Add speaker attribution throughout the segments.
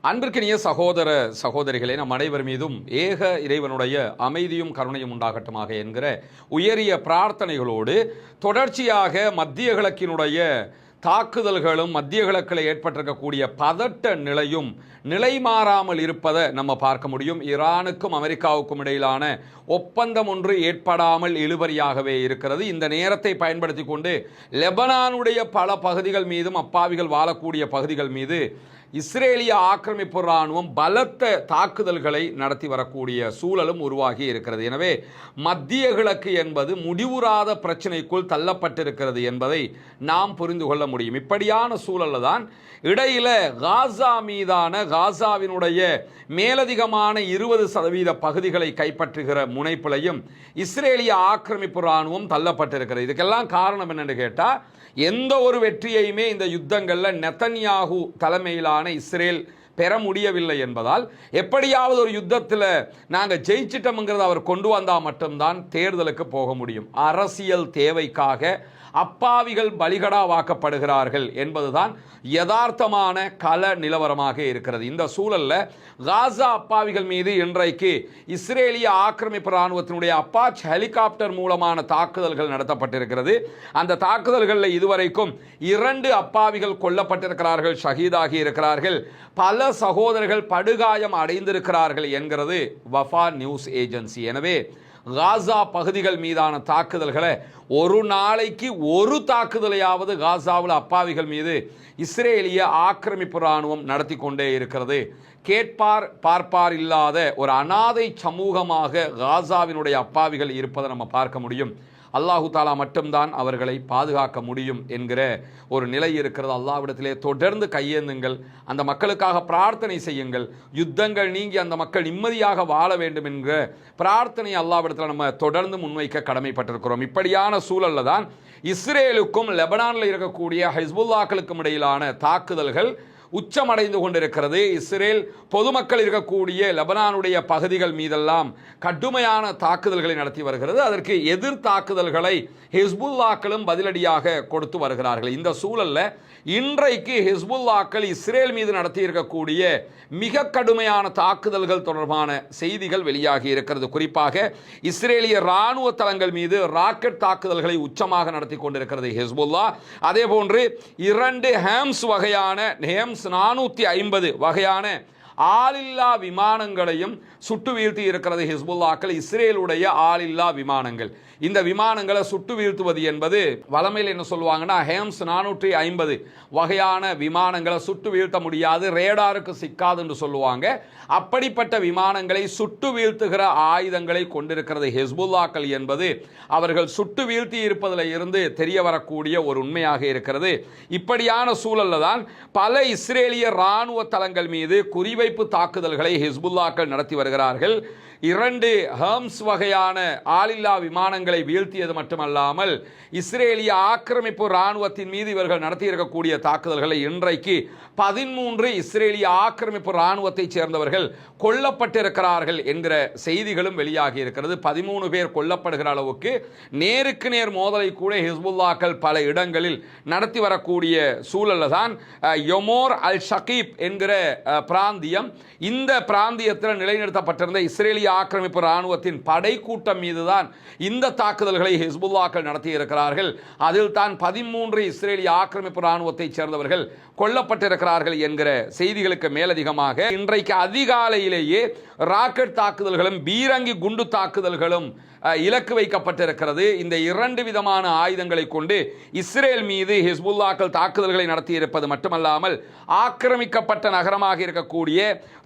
Speaker 1: அன்பிற்கினிய சகோதர சகோதரிகளே, நம் அனைவர் மீதும் ஏக இறைவனுடைய அமைதியும் கருணையும் உண்டாகட்டுமாக என்கிற உயரிய பிரார்த்தனைகளோடு தொடர்ச்சியாக மத்திய கிழக்கினுடைய தாக்குதல்களும் மத்திய கிழக்கில் ஏற்பட்டிருக்கக்கூடிய பதட்ட நிலையும் நிலை மாறாமல் இருப்பதை நம்ம பார்க்க முடியும். ஈரானுக்கும் அமெரிக்காவுக்கும் இடையிலான ஒப்பந்தம் ஒன்று ஏற்படாமல் இழுபறியாகவே இருக்கிறது. இந்த நேரத்தை பயன்படுத்தி கொண்டு லெபனானுடைய பல பகுதிகள் மீதும் அப்பாவிகள் வாழக்கூடிய பகுதிகள் மீது இஸ்ரேலிய ஆக்கிரமிப்பு இராணுவம் பலத்த தாக்குதல்களை நடத்தி வரக்கூடிய சூழலும் உருவாகி இருக்கிறது. எனவே மத்திய கிழக்கு என்பது முடிவுறாத பிரச்சனைக்குள் தள்ளப்பட்டிருக்கிறது என்பதை நாம் புரிந்து கொள்ள முடியும். இப்படியான சூழலில் தான் இடையில காசா மீதான காசாவினுடைய மேலதிகமான 20% பகுதிகளை கைப்பற்றுகிற முனைப்பிலையும் இஸ்ரேலிய ஆக்கிரமிப்பு இராணுவம் தள்ளப்பட்டிருக்கிறது. இதுக்கெல்லாம் காரணம் என்னன்னு கேட்டால், எந்த ஒரு வெற்றியையுமே இந்த யுத்தங்களில் நெதன்யாகு தலைமையிலான இஸ்ரேல் பெற முடியவில்லை என்பதால், எப்படியாவது ஒரு யுத்தத்தில் நாங்கள் ஜெயிச்சிட்டோம்ங்கிறத அவர் கொண்டு வந்தால் மட்டும்தான் தேர்தலுக்கு போக முடியும். அரசியல் தேவைக்காக அப்பாவிகள் பலிகடாவாக்கப்படுகிறார்கள் என்பதுதான் யதார்த்தமான கள நிலவரமாக இருக்கிறது. இந்த சூழலில் காசா அப்பாவிகள் மீது இன்றைக்கு இஸ்ரேலிய ஆக்கிரமிப்பு இராணுவத்தினுடைய அப்பாச் ஹெலிகாப்டர் மூலமான தாக்குதல்கள் நடத்தப்பட்டிருக்கிறது. அந்த தாக்குதல்களில் இதுவரைக்கும் 2 அப்பாவிகள் கொல்லப்பட்டிருக்கிறார்கள், ஷஹீதாகி இருக்கிறார்கள். பல சகோதரர்கள் படுகாயம் அடைந்திருக்கிறார்கள் என்கிறது வஃபா நியூஸ் ஏஜென்சி. எனவே காசா பகுதிகள் மீதான தாக்குதல்களை ஒரு நாளைக்கு ஒரு தாக்குதலையாவது காசாவில் அப்பாவிகள் மீது இஸ்ரேலிய ஆக்கிரமிப்பு இராணுவம் நடத்தி கொண்டே இருக்கிறது. கேட்பார் பார்ப்பார் இல்லாத ஒரு அனாதை சமூகமாக காசாவினுடைய அப்பாவிகள் இருப்பதை நம்ம பார்க்க முடியும். அல்லாஹு தாலா மட்டும்தான் அவர்களை பாதுகாக்க முடியும் என்கிற ஒரு நிலை இருக்கிறது. அல்லாஹ்விடத்திலே தொடர்ந்து கையேந்துங்கள், அந்த மக்களுக்காக பிரார்த்தனை செய்யுங்கள். யுத்தங்கள் நீங்கி அந்த மக்கள் நிம்மதியாக வாழ வேண்டும் என்கிற பிரார்த்தனை அல்லாஹ்விடத்தில் நம்ம தொடர்ந்து முன்வைக்க கடமைப்பட்டிருக்கிறோம். இப்படியான சூழலில் தான் இஸ்ரேலுக்கும் லெபனானில் இருக்கக்கூடிய ஹிஸ்புல்லாக்களுக்கும் இடையிலான தாக்குதல்கள் உச்சமடைந்து கொண்டிருக்கிறது. இஸ்ரேல் பொதுமக்கள் இருக்கக்கூடிய லெபனானுடைய பகுதிகள் மீதெல்லாம் கடுமையான தாக்குதல்களை நடத்தி வருகிறது. அதற்கு எதிர் தாக்குதல்களை ஹிஸ்புல்லாக்களும் பதிலடியாக கொடுத்து வருகிறார்கள். இந்த சூழலில் இன்றைக்கு ஹிஸ்புல்லாக்கள் இஸ்ரேல் மீது நடத்தி இருக்கக்கூடிய மிக கடுமையான தாக்குதல்கள் தொடர்பான செய்திகள் வெளியாகி இருக்கிறது. குறிப்பாக இஸ்ரேலிய இராணுவ தளங்கள் மீது ராக்கெட் தாக்குதல்களை உச்சமாக நடத்தி கொண்டிருக்கிறது ஹிஸ்புல்லா. அதே போன்று 2 ஹேம்ஸ் வகையான 450 வகையான ஆளில்லா விமானங்களையும் சுட்டு வீழ்த்தி இருக்கிறது ஹிஸ்புல்லாக்கள். இஸ்ரேலுடைய ஆளில்லா விமானங்கள், இந்த விமானங்களை சுட்டு வீழ்த்துவது என்பது வளமையில் என்ன சொல்லுவாங்கன்னா, ஹேம்ஸ் 450 வகையான விமானங்களை சுட்டு வீழ்த்த முடியாது, ரேடாருக்கு சிக்காது என்று சொல்லுவாங்க. அப்படிப்பட்ட விமானங்களை சுட்டு வீழ்த்துகிற ஆயுதங்களை கொண்டிருக்கிறது ஹிஸ்புல்லாக்கள் என்பது அவர்கள் சுட்டு வீழ்த்தி இருப்பதில் இருந்து தெரிய வரக்கூடிய ஒரு உண்மையாக இருக்கிறது. இப்படியான சூழலில் தான் பல இஸ்ரேலிய இராணுவ தளங்கள் மீது குறிவைப்பு தாக்குதல்களை ஹிஸ்புல்லாக்கள் நடத்தி வருகிறார்கள். 2 ஹேம்ஸ் வகையான ஆளில்லா விமானங்களை வீழ்த்தியது மட்டுமல்லாமல் இஸ்ரேலிய ஆக்கிரமிப்பு இராணுவத்தின் மீது இவர்கள் நடத்தியிருக்கக்கூடிய தாக்குதல்களை இன்றைக்கு 13 இஸ்ரேலிய ஆக்கிரமிப்பு இராணுவத்தைச் சேர்ந்தவர்கள் கொல்லப்பட்டிருக்கிறார்கள் என்கிற செய்திகளும் வெளியாகி இருக்கிறது. 13 பேர் கொல்லப்படுகிற அளவுக்கு நேருக்கு நேர் மோதலை கூட ஹிஸ்புல்லாக்கள் பல இடங்களில் நடத்தி வரக்கூடிய சூழலில் தான் யொமோர் அல் ஷகீப் என்கிற பிராந்தியம், இந்த பிராந்தியத்தில் நிலைநிறுத்தப்பட்டிருந்த இஸ்ரேலிய ஆக்கிரமிப்பு இராணுவத்தின் படை கூட்டம் மீதுதான் இந்த தாக்குதல்களை ஹிஸ்புல்லாக்கள் நடத்தி இருக்கிறார்கள். அதில் தான் 13 இஸ்ரேலிய ஆக்கிரமிப்பு இராணுவத்தைச் சேர்ந்தவர்கள் கொல்லப்பட்டிருக்கிறார்கள் என்கிற செய்திகளுக்கு மேலதிகமாக இன்றைக்கு அதிகாலையிலேயே ராக்கெட் தாக்குதல்களும் பீரங்கி குண்டு தாக்குதல்களும் இலக்கு வைக்கப்பட்டிருக்கிறது. இந்த 2 விதமான ஆயுதங்களை கொண்டு இஸ்ரேல் மீது ஹிஸ்புல்லாக்கள் தாக்குதல்களை நடத்தி இருப்பது மட்டுமல்லாமல் ஆக்கிரமிக்கப்பட்ட நகரமாக இருக்கக்கூடிய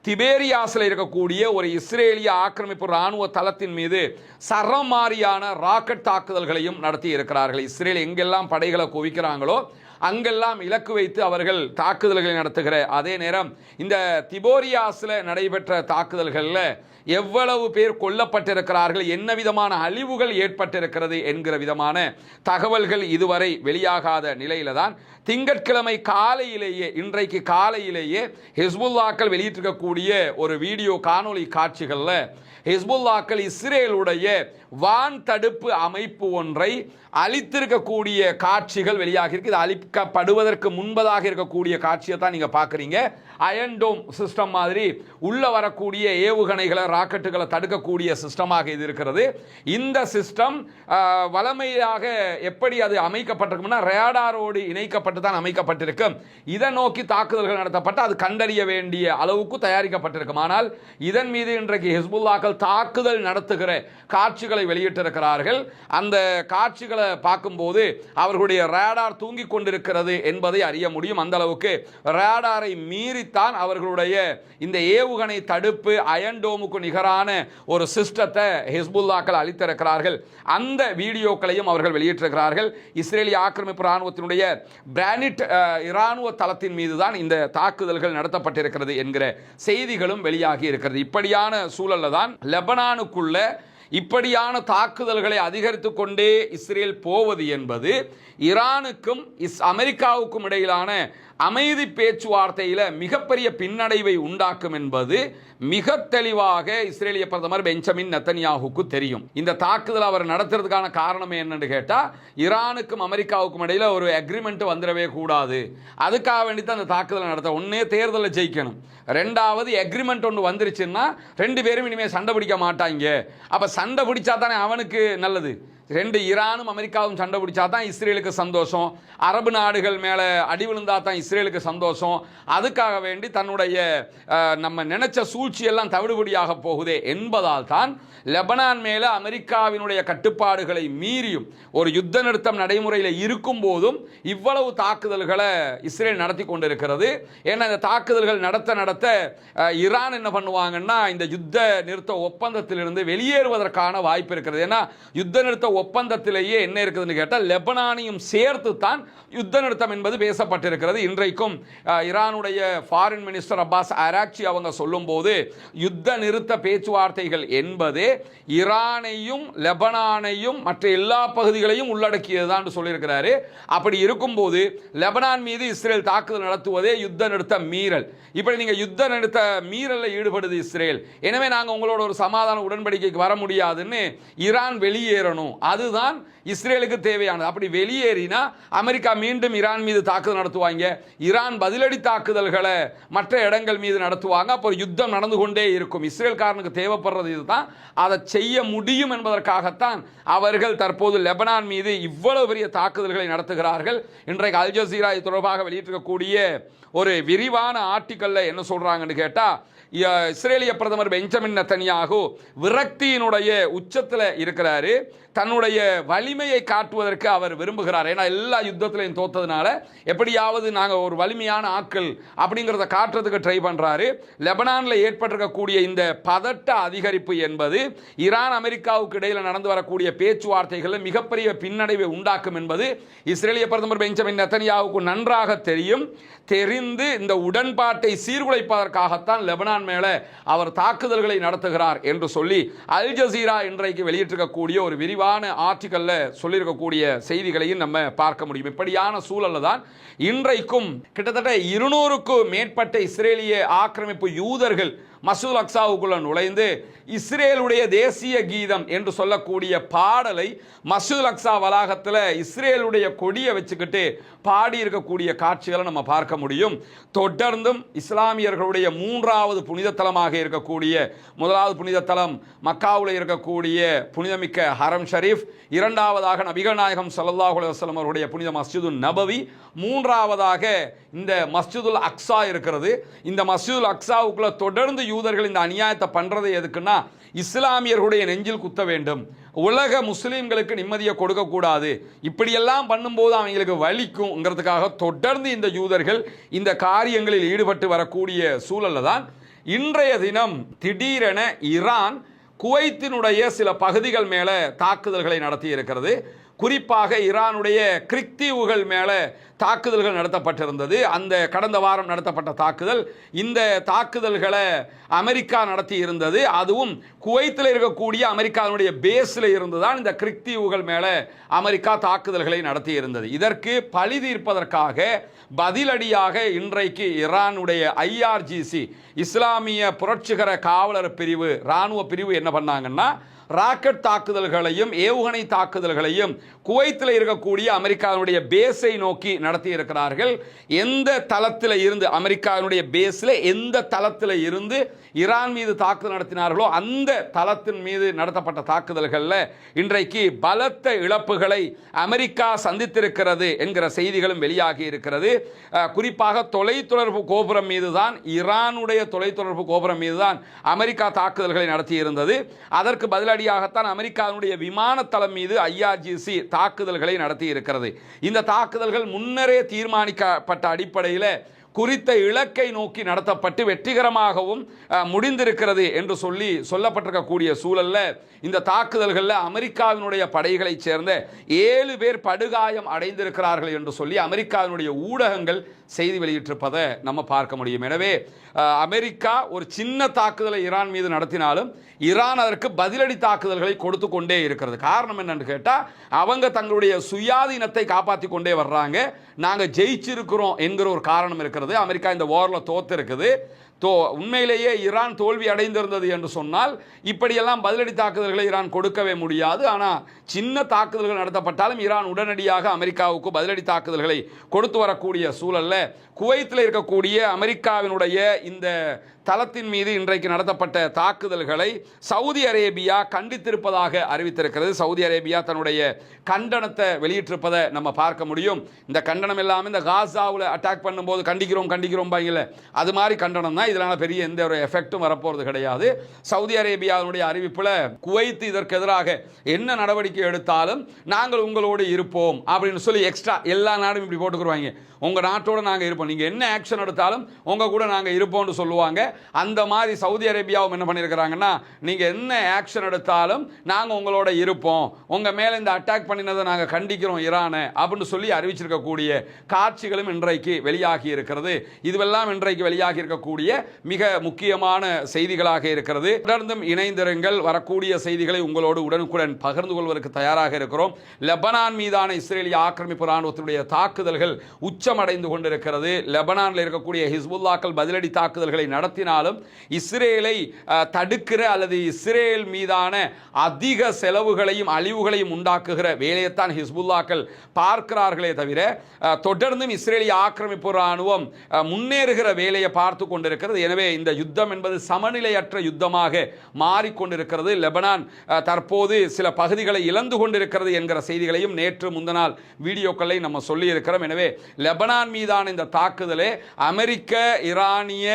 Speaker 1: திபேரியாஸில் இருக்கக்கூடிய ஒரு இஸ்ரேலிய ஆக்கிரமிப்பு இராணுவ தளத்தின் மீது சரமாரியான ராக்கெட் தாக்குதல்களையும் நடத்தி இருக்கிறார்கள். இஸ்ரேல் எங்கெல்லாம் படைகளை குவிக்கிறாங்களோ அங்கெல்லாம் இலக்கு வைத்து அவர்கள் தாக்குதல்களை நடத்துகிற அதே நேரம் இந்த திபோரியாஸில் நடைபெற்ற தாக்குதல்களில் எவ்வளவு பேர் கொல்லப்பட்டிருக்கிறார்கள், என்ன விதமான அழிவுகள் ஏற்பட்டிருக்கிறது என்கிற விதமான தகவல்கள் இதுவரை வெளியாகாத நிலையில தான் திங்கட்கிழமை காலையிலேயே, இன்றைக்கு காலையிலேயே ஹிஸ்புல்லாக்கள் வெளியிட்டிருக்கக்கூடிய ஒரு வீடியோ காணொளி காட்சிகளில் ஹிஸ்புல்லாக்கள் இஸ்ரேலுடைய வான் தடுப்பு அமைப்பு ஒன்றை அழித்திருக்கக்கூடிய காட்சிகள் வெளியாகி இருக்கு. இது ஆரம்பிக்கப்படுவதற்கு முன்பதாக இருக்கக்கூடிய காட்சியை தான் நீங்க பார்க்குறீங்க. அயன் டோம் சிஸ்டம் மாதிரி உள்ள வரக்கூடிய ஏவுகணைகளை ராக்கெட்டுகளை தடுக்கக்கூடிய சிஸ்டமாக இது இருக்கிறது. இந்த சிஸ்டம் வளமையாக எப்படி அது அமைக்கப்பட்டிருக்கும்னா ரேடாரோடு இணைக்கப்பட்டு தான் அமைக்கப்பட்டிருக்கும். இதை நோக்கி தாக்குதல்கள் நடத்தப்பட்டு அது கண்டறிய வேண்டிய அளவுக்கு தயாரிக்கப்பட்டிருக்கும். ஆனால் இதன் மீது இன்றைக்கு ஹிஸ்புல்லாக்கள் தாக்குதல் நடத்துகிற காட்சிகளை வெளியிட்டிருக்கிறார்கள். அந்த காட்சிகளை பார்க்கும்போது அவர்களுடைய ரேடார் தூங்கிக் கொண்டிருக்கிறது என்பதை அறிய முடியும். அந்த அளவுக்கு ரேடாரை மீறித்தான் அவர்களுடைய இந்த ஏவுகணை தடுப்பு அயன் டோமுக்கு நிகரான ஒரு சிஸ்டத்தை ஹிஸ்புல்லாக்கள் அளித்திருக்கிறார்கள். அந்த வீடியோக்களையும் அவர்கள் வெளியிட்டிருக்கிறார்கள். இஸ்ரேலிய ஆக்கிரமிப்பு இராணுவத்தினுடைய பிரானிட் இராணுவ தளத்தின் மீதுதான் இந்த தாக்குதல்கள் நடத்தப்பட்டிருக்கிறது என்கிற செய்திகளும் வெளியாகி இருக்கிறது. இப்படியான சூழல்ல தான் லெபனானுக்குள்ள இப்படியான தாக்குதல்களை அதிகரித்து கொண்டே இஸ்ரேல் போவது என்பது ஈரானுக்கும் அமெரிக்காவுக்கும் இடையிலான அமைதி பேச்சுவார்த்தையில் மிகப்பெரிய பின்னடைவை உண்டாக்கும் என்பது மிக தெளிவாக இஸ்ரேலிய பிரதமர் பெஞ்சமின் நெத்தன்யாஹுக்கு தெரியும். இந்த தாக்குதல் அவர் நடத்துறதுக்கான காரணம் என்னன்னு கேட்டா ஈரானுக்கும் அமெரிக்காவுக்கும் இடையில ஒரு அக்ரிமெண்ட் வந்துடவே கூடாது. அதுக்காக வேண்டி தான் அந்த தாக்குதல் நடத்த. ஒன்னே தேர்தலில் ஜெயிக்கணும், ரெண்டாவது அக்ரிமெண்ட் ஒன்று வந்துருச்சுன்னா ரெண்டு பேரும் இனிமேல் சண்டை பிடிக்க மாட்டாங்க. அப்ப சண்டை பிடிச்சா தானே அவனுக்கு நல்லது. ரெண்டு ஈரானும் அமெரிக்காவும் சண்டை பிடிச்சா தான் இஸ்ரேலுக்கு சந்தோஷம். அரபு நாடுகள் மேலே அடி விழுந்தா தான் இஸ்ரேலுக்கு சந்தோஷம். அதுக்காக வேண்டி தன்னுடைய நம்ம நினைச்ச சூழ்ச்சியெல்லாம் தவிடுபடியாக போகுதே என்பதால் தான் லெபனான் மேலே அமெரிக்காவினுடைய கட்டுப்பாடுகளை மீறியும் ஒரு யுத்த நிறுத்தம் நடைமுறையில் இருக்கும் போதும் இவ்வளவு தாக்குதல்களை இஸ்ரேல் நடத்தி கொண்டிருக்கிறது. ஏன்னா இந்த தாக்குதல்கள் நடத்த ஈரான் என்ன பண்ணுவாங்கன்னா இந்த யுத்த நிறுத்த ஒப்பந்தத்திலிருந்து வெளியேறுவதற்கான வாய்ப்பு இருக்கிறது. ஏன்னா யுத்த நிறுத்த ஒப்பந்தத்திலேயே என்ன இருக்குதுன்னு கேட்டால் லெபனானையும் சேர்த்து தான் யுத்த நிறுத்தம் என்பது பேசப்பட்டிருக்கிறது. இன்றைக்கும் ஈரானுடைய ஃபாரின் மினிஸ்டர் அப்பாஸ் அராக்சி அவங்க சொல்லும் போது யுத்த நிறுத்த பேச்சுவார்த்தைகள் என்பது ஈரானையும் லெபனானையும் மற்ற எல்லா பகுதிகளையும் உள்ளடக்கியதுதான் சொல்லியிருக்கிறாரு. அப்படி இருக்கும்போது லெபனான் மீது இஸ்ரேல் தாக்குதல் நடத்துவதே யுத்த நிறுத்த மீறல். இப்படி நீங்க யுத்த நிறுத்த மீறலில் ஈடுபடுது இஸ்ரேல். எனவே நாங்கள் உங்களோட ஒரு சமாதான உடன்படிக்கைக்கு வர முடியாதுன்னு ஈரான் வெளியேறணும். அதுதான் இஸ்ரேலுக்கு தேவையானது. அப்படி வெளியேறினா அமெரிக்கா மீண்டும் ஈரான் மீது தாக்குதல் நடத்துவாங்க. ஈரான் பதிலடி தாக்குதல்களை மற்ற இடங்கள் மீது நடத்துவாங்க. அப்போ யுத்தம் நடந்து கொண்டே இருக்கும். இஸ்ரேல்காரனுக்கு தேவைப்படுறது இதுதான். அதை செய்ய முடியும் என்பதற்காகத்தான் அவர்கள் தற்போது லெபனான் மீது இவ்வளவு பெரிய தாக்குதல்களை நடத்துகிறார்கள். இன்றைக்கு அல் ஜசீரா இது தொடர்பாக வெளியிட்டிருக்கக்கூடிய ஒரு விரிவான ஆர்டிக்கல்ல என்ன சொல்றாங்கன்னு கேட்டா இஸ்ரேலிய பிரதமர் பெஞ்சமின் நெத்தன்யாஹு விரக்தியினுடைய உச்சத்தில் இருக்கிறாரு. தன்னுடைய வலிமையை காட்டுவதற்கு அவர் விரும்புகிறார். ஏன்னா எல்லா யுத்தத்திலையும் தோத்ததுனால எப்படியாவது நாங்கள் ஒரு வலிமையான ஆட்கள் அப்படிங்கிறத காட்டுறதுக்கு ட்ரை பண்றாரு. லெபனானில் ஏற்பட்டிருக்கக்கூடிய இந்த பதட்ட அதிகரிப்பு என்பது ஈரான் அமெரிக்காவுக்கு இடையில் நடந்து வரக்கூடிய பேச்சுவார்த்தைகளில் மிகப்பெரிய பின்னடைவை உண்டாக்கும் என்பது இஸ்ரேலிய பிரதமர் பெஞ்சமின் நெத்தன்யாஹுக்கு நன்றாக தெரிந்து இந்த உடன்பாட்டை சீர்குலைப்பதற்காகத்தான் லெபனான் மேலே அவர் தாக்குதல்களை நடத்துகிறார் என்று சொல்லி அல் ஜசீரா இன்றைக்கு வெளியிட்டிருக்கக்கூடிய ஒரு விரிவான ஆர்டிக்கல்ல சொல்லியிருக்கக்கூடிய செய்திகளையும் நம்ம பார்க்க முடியும். இப்படியான சூழல்ல தான் இன்றைக்கும் கிட்டத்தட்ட 200க்கும் மேற்பட்ட இஸ்ரேலிய ஆக்கிரமிப்பு யூதர்கள் மசூல் அக்ஸாவுக்குள்ள நுழைந்து இஸ்ரேலுடைய தேசிய கீதம் என்று சொல்லக்கூடிய பாடலை மசூல் அக்ஸா வளாகத்தில் இஸ்ரேலுடைய கொடியை வச்சுக்கிட்டு பாடி இருக்கக்கூடிய காட்சிகளை நம்ம பார்க்க முடியும். தொடர்ந்தும் இஸ்லாமியர்களுடைய 3வது புனித தலமாக இருக்கக்கூடிய முதலாவது புனித தலம் மக்காவில் இருக்கக்கூடிய புனிதமிக்க ஹரம் ஷரீஃப், 2வதாக நபிகள் நாயகம் ஸல்லல்லாஹு அலைஹி வஸல்லம் அவருடைய புனித மஸ்ஜிது நபவி, 3வதாக இந்த மஸ்ஜிதுல் அக்ஸா இருக்கிறது. இந்த மஸ்ஜிதுல் அக்ஸாவுக்குள்ள தொடர்ந்து யூதர்கள் இந்த அநியாயத்தை பண்றது எதுக்குன்னா இஸ்லாமியர்களுடைய நெஞ்சில் குத்த வேண்டும், உலக முஸ்லீம்களுக்கு நிம்மதியை கொடுக்க கூடாது, இப்படியெல்லாம் பண்ணும்போது அவங்களுக்கு வலிக்கும்ங்கிறதுக்காக தொடர்ந்து இந்த யூதர்கள் இந்த காரியங்களில் ஈடுபட்டு வரக்கூடிய சூழல்ல தான் இன்றைய தினம் திடீரென ஈரான் குவைத்தினுடைய சில பகுதிகள் மேல தாக்குதல்களை நடத்தி இருக்கிறது. குறிப்பாக ஈரானுடைய கிரிக் தீவுகள் மேலே தாக்குதல்கள் நடத்தப்பட்டிருந்தது. அந்த கடந்த வாரம் நடத்தப்பட்ட தாக்குதல், இந்த தாக்குதல்களை அமெரிக்கா நடத்தி இருந்தது. அதுவும் குவைத்தில் இருக்கக்கூடிய அமெரிக்காவுடைய பேஸில் இருந்துதான் இந்த கிரிக் தீவுகள் மேலே அமெரிக்கா தாக்குதல்களை நடத்தி இருந்தது. இதற்கு பழி தீர்ப்பதற்காக பதிலடியாக இன்றைக்கு ஈரானுடைய IRGC இஸ்லாமிய புரட்சிகர காவலர் பிரிவு இராணுவ பிரிவு என்ன பண்ணாங்கன்னா ராக்கெட் தாக்குதல்களையும் ஏவுகணை தாக்குதல்களையும் குவைத்தில் இருக்கக்கூடிய அமெரிக்காவினுடைய பேஸை நோக்கி நடத்தி இருக்கிறார்கள். எந்த தளத்தில் இருந்து அமெரிக்காவினுடைய பேஸில் எந்த தளத்தில் இருந்து ஈரான் மீது தாக்குதல் நடத்தினார்களோ அந்த தளத்தின் மீது நடத்தப்பட்ட தாக்குதல்களில் இன்றைக்கு பலத்த இழப்புகளை அமெரிக்கா சந்தித்திருக்கிறது என்கிற செய்திகளும் வெளியாகி இருக்கிறது. குறிப்பாக தொலைத்தொடர்பு கோபுரம் மீதுதான், ஈரானுடைய தொலைத்தொடர்பு கோபுரம் மீதுதான் அமெரிக்கா தாக்குதல்களை நடத்தியிருந்தது. அதற்கு பதிலடியாகத்தான் அமெரிக்காவினுடைய விமான தளம் மீது IRGC தாக்குதல்களை நடத்தி இருக்கிறது. இந்த தாக்குதல்கள் முன்னரே தீர்மானிக்கப்பட்ட அடிப்படையில் குறித்த இலக்கை நோக்கி நடத்தப்பட்டு வெற்றிகரமாகவும் முடிந்திருக்கிறது என்று சொல்லப்பட்டிருக்கக்கூடிய சூழல்ல இந்த தாக்குதல்களில் அமெரிக்காவினுடைய படைகளைச் சேர்ந்த 7 பேர் படுகாயம் அடைந்திருக்கிறார்கள் என்று சொல்லி அமெரிக்காவினுடைய ஊடகங்கள் செய்தி வெளியிட்டிருப்பதை நம்ம பார்க்க முடியும். எனவே அமெரிக்கா ஒரு சின்ன தாக்குதலை ஈரான் மீது நடத்தினாலும் ஈரான் அதற்கு பதிலடி தாக்குதல்களை கொடுத்து கொண்டே இருக்கிறது. காரணம் என்னன்னு கேட்டால், அவங்க தங்களுடைய சுயாதீனத்தை காப்பாற்றி கொண்டே வர்றாங்க. நாங்கள் ஜெயிச்சிருக்கிறோம் என்கிற ஒரு காரணம் இருக்கிறது. அமெரிக்கா இந்த வாரில் தோத்து இருக்குது. உண்மையிலேயே ஈரான் தோல்வி அடைந்திருந்தது என்று சொன்னால் இப்படியெல்லாம் பதிலடி தாக்குதல்களை ஈரான் கொடுக்கவே முடியாது. ஆனால் சின்ன தாக்குதல்கள் நடத்தப்பட்டாலும் ஈரான் உடனடியாக அமெரிக்காவுக்கு பதிலடி தாக்குதல்களை கொடுத்து வரக்கூடிய சூழல்ல குவைத்தில் இருக்கக்கூடிய அமெரிக்காவினுடைய இந்த தளத்தின் மீது இன்றைக்கு நடத்தப்பட்ட தாக்குதல்களை சவுதி அரேபியா கண்டித்திருப்பதாக அறிவித்திருக்கிறது. சவுதி அரேபியா தன்னுடைய கண்டனத்தை வெளியிட்டிருப்பதை நம்ம பார்க்க முடியும். இந்த கண்டனம் எல்லாமே இந்த காசாவில் அட்டாக் பண்ணும்போது கண்டிக்கிறோம் பாங்கல, அது மாதிரி கண்டனம் தான். இதனால பெரிய எந்த ஒரு எஃபெக்டும் வரப்போறது கிடையாது. சவுதி அரேபியாவுடைய அறிவிப்பில் குவைத் இதற்கு எதிராக என்ன நடவடிக்கை எடுத்தாலும் நாங்கள் உங்களோடு இருப்போம் அப்படின்னு சொல்லி எக்ஸ்ட்ரா எல்லா நாடும் இப்படி போட்டுக்குருவாங்க. உங்கள் நாட்டோடு நாங்கள் இருப்போம், நீங்கள் என்ன ஆக்ஷன் எடுத்தாலும் உங்கள் கூட நாங்கள் இருப்போம்னு சொல்லுவாங்க. அந்த மாதிரி சவுதி அரேபியாவும் என்ன பண்ணியிருக்கிறாங்கன்னா, நீங்கள் என்ன ஆக்ஷன் எடுத்தாலும் நாங்கள் உங்களோட இருப்போம், உங்கள் மேலே இந்த அட்டாக் பண்ணினதை நாங்கள் கண்டிக்கிறோம் ஈரானை அப்படின்னு சொல்லி அறிவிச்சிருக்கக்கூடிய காட்சிகளும் இன்றைக்கு வெளியாகி இருக்கிறது. இதுவெல்லாம் இன்றைக்கு வெளியாகி இருக்கக்கூடிய மிக முக்கியமான செய்திகளாக இருக்கிறது. தொடர்ந்தும் இணைந்திருங்கள். வரக்கூடிய செய்திகளை உங்களோடு உடனுக்குடன் பகிர்ந்து கொள்வதற்கு தயாராக இருக்கிறோம். லெபனான் மீதான இஸ்ரேலிய ஆக்கிரமிப்பு ராணுவத்தினுடைய தாக்குதல்கள் உச்சமடைந்து கொண்டிருக்கிறது. லெபனானில் இருக்கக்கூடிய ஹிஸ்புல்லாக்கள் பதிலடி தாக்குதல்களை நடத்தினாலும் இஸ்ரேலை தடுக்கிற அல்லது இஸ்ரேல் மீதான அதிக செலவுகளையும் அழிவுகளையும் உண்டாக்குகிற வேலையைத்தான் ஹிஸ்புல்லாக்கள் பார்க்கிறார்களே தவிர தொடர்ந்தும் இஸ்ரேலிய ஆக்கிரமிப்பு ராணுவம் முன்னேறுகிற வேலையை பார்த்து கொண்டிருக்கிறது. எனவே இந்த யுத்தம் என்பது சமநிலையற்ற யுத்தமாக மாறிக்கொண்டிருக்கிறது. லெபனான் தற்போது சில பகுதிகளை இழந்து கொண்டிருக்கிறது என்கிற செய்திகளையும் நேற்று முந்தநாள் வீடியோக்களை நம்ம சொல்லி இருக்கிறோம். எனவே லெபனான் மீதான இந்த தாக்குதலே அமெரிக்க ஈரானிய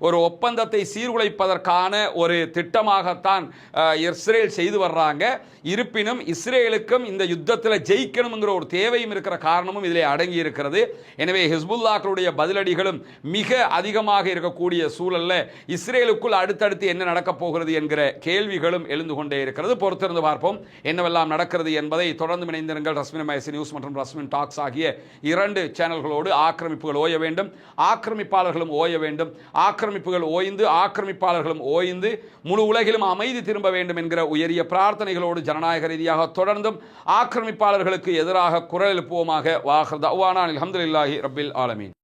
Speaker 1: ஒரு ஒப்பந்தத்தை சீர்குலைப்பதற்கான ஒரு திட்டமாகத்தான் இஸ்ரேல் செய்து வர்றாங்க. இருப்பினும் இஸ்ரேலுக்கும் இந்த யுத்தத்தில் ஜெயிக்கணுங்கிற ஒரு தேவையும் இருக்கிற காரணமும் இதிலே அடங்கி இருக்கிறது. எனவே ஹிஸ்புல்லாக்களுடைய பதிலடிகளும் மிக அதிகமாக இருக்கக்கூடிய சூழல்ல இஸ்ரேலுக்குள் அடுத்தடுத்து என்ன நடக்கப் போகிறது என்கிற கேள்விகளும் எழுந்து கொண்டே இருக்கிறது. பொறுத்திருந்து பார்ப்போம் என்னவெல்லாம் நடக்கிறது என்பதை. தொடர்ந்து இணைந்திருங்கள். ரஸ்மின் மைசி நியூஸ் மற்றும் ரஸ்மின் டாக்ஸ் ஆகிய 2 சேனல்களோடு. ஆக்கிரமிப்புகள் ஓய வேண்டும், ஆக்கிரமிப்பாளர்களும் ஓய வேண்டும். ஆக்கிரமிப்புகள் ஓய்ந்து ஆக்கிரமிப்பாளர்களும் ஓய்ந்து முழு உலகிலும் அமைதி திரும்ப வேண்டும் என்கிற உயரிய பிரார்த்தனைகளோடு ஜனநாயக ரீதியாக தொடர்ந்தும் ஆக்கிரமிப்பாளர்களுக்கு எதிராக குரல் எழுப்புவோமாக. வாஹர் தஅவானா அல்ஹம்துலில்லாஹி ரப்பில் ஆலமீன்.